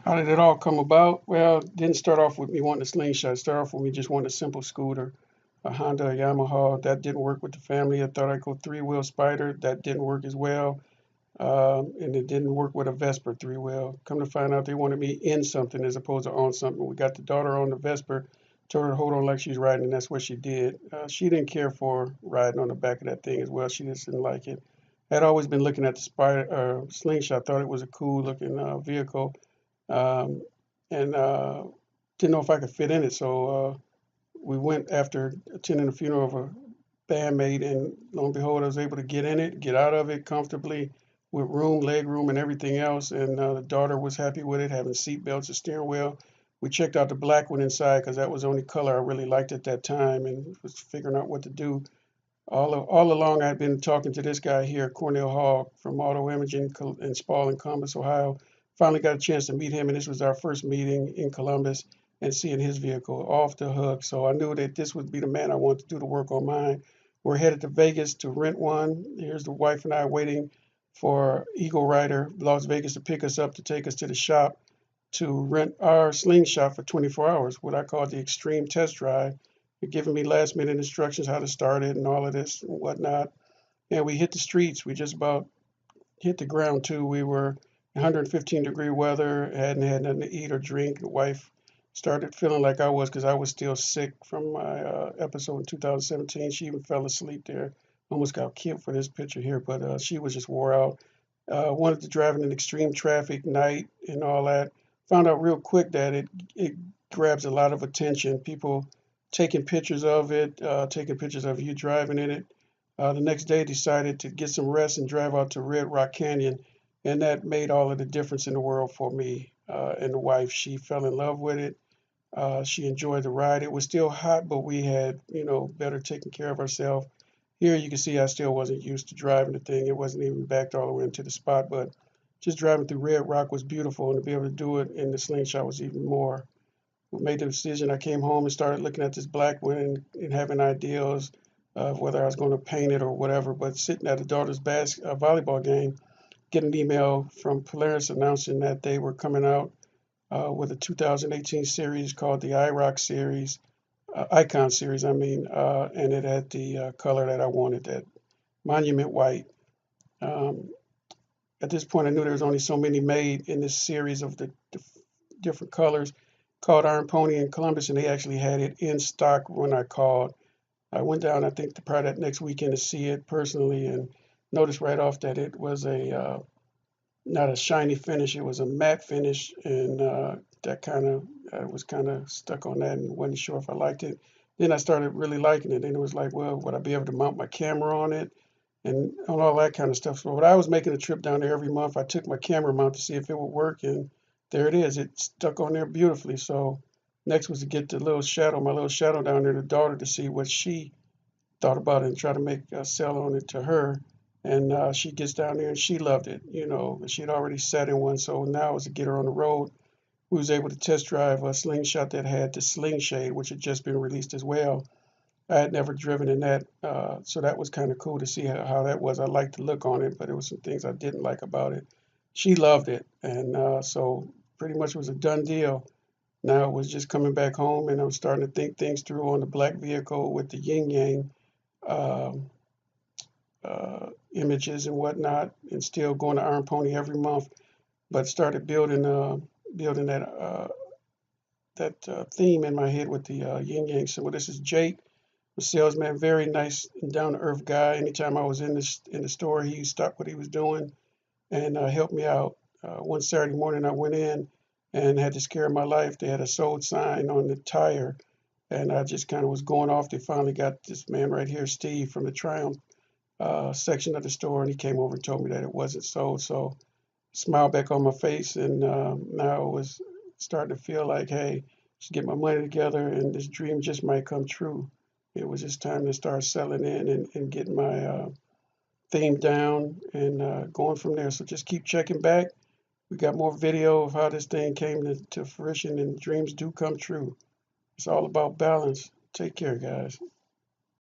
How did it all come about? Well, it didn't start off with me wanting a slingshot. It started off with me just wanting a simple scooter, a Honda, a Yamaha. That didn't work with the family. I thought I'd go three-wheel Spider. That didn't work as well. And it didn't work with a Vespa three-wheel. Come to find out, they wanted me in something as opposed to on something. We got the daughter on the Vespa, told her to hold on like she's riding, and that's what she did. She didn't care for riding on the back of that thing as well. She just didn't like it. I'd always been looking at the Spider Slingshot, thought it was a cool looking vehicle, um, and didn't know if I could fit in it. So we went after attending the funeral of a bandmate, and lo and behold, I was able to get in it, get out of it comfortably with room, leg room, and everything else. And the daughter was happy with it, having seat belts, a steering wheel. We checked out the black one inside because that was the only color I really liked at that time, and was figuring out what to do. All along, I'd been talking to this guy here, Cornell Hall from Auto Imaging in Spalding, Columbus, Ohio. Finally got a chance to meet him, and this was our first meeting in Columbus and seeing his vehicle off the hook. So I knew that this would be the man I wanted to do the work on mine. We're headed to Vegas to rent one. Here's the wife and I waiting for Eagle Rider, Las Vegas, to pick us up to take us to the shop to rent our slingshot for 24 hours, what I call the extreme test drive. They're giving me last minute instructions how to start it and all of this and whatnot. And we hit the streets. We just about hit the ground too. We were 115-degree weather, hadn't had nothing to eat or drink. The wife started feeling like I was because I was still sick from my episode in 2017. She even fell asleep there. Almost got killed for this picture here, but she was just wore out. Wanted to drive in an extreme traffic night and all that. Found out real quick that it grabs a lot of attention. People taking pictures of it, taking pictures of you driving in it. The next day, decided to get some rest and drive out to Red Rock Canyon, and that made all of the difference in the world for me and the wife. She fell in love with it. She enjoyed the ride. It was still hot, but we had, better taken care of ourselves. Here you can see I still wasn't used to driving the thing. It wasn't even backed all the way into the spot, but just driving through Red Rock was beautiful, and to be able to do it in the slingshot was even more. We made the decision. I came home and started looking at this black one and having ideas of whether I was going to paint it or whatever. But sitting at a daughter's volleyball game, get an email from Polaris announcing that they were coming out with a 2018 series called the IROC series, Icon series, and it had the color that I wanted, that monument white. Um, at this point, I knew there was only so many made in this series of the different colors, called Iron Pony in Columbus, and they actually had it in stock when I called. I went down, I think, probably that next weekend to see it personally, and noticed right off that it was a not a shiny finish, it was a matte finish, and that kind of I was kind of stuck on that and wasn't sure if I liked it. Then I started really liking it, and it was like, well, would I be able to mount my camera on it and on all that kind of stuff? So, but I was making a trip down there every month. I took my camera mount to see if it would work, and there it is. It stuck on there beautifully. So next was to get the my little shadow down there, the daughter, to see what she thought about it and try to make a sell on it to her. And she gets down there and she loved it. She had already sat in one, so now it was to get her on the road. We was able to test drive a slingshot that had the sling shade, which had just been released as well. I had never driven in that, so that was kind of cool to see how that was. I liked the look on it, but there was some things I didn't like about it. She loved it, and so pretty much was a done deal. Now it was just coming back home, and I was starting to think things through on the black vehicle with the yin yang um, images and whatnot, and still going to Iron Pony every month. But started building that theme in my head with the yin yang symbol. This is Jake, the salesman, very nice and down to earth guy. Anytime I was in the store, he stopped what he was doing and helped me out. One Saturday morning, I went in and had the scare of my life. They had a sold sign on the tire, and I just kind of was going off. They finally got this man right here, Steve, from the Triumph section of the store, and he came over and told me that it wasn't sold. So smile back on my face, and now I was starting to feel like, hey, just get my money together, and this dream just might come true. It was just time to start selling in and getting my theme down and going from there. So just keep checking back. We got more video of how this thing came to fruition, and dreams do come true. It's all about balance. Take care, guys.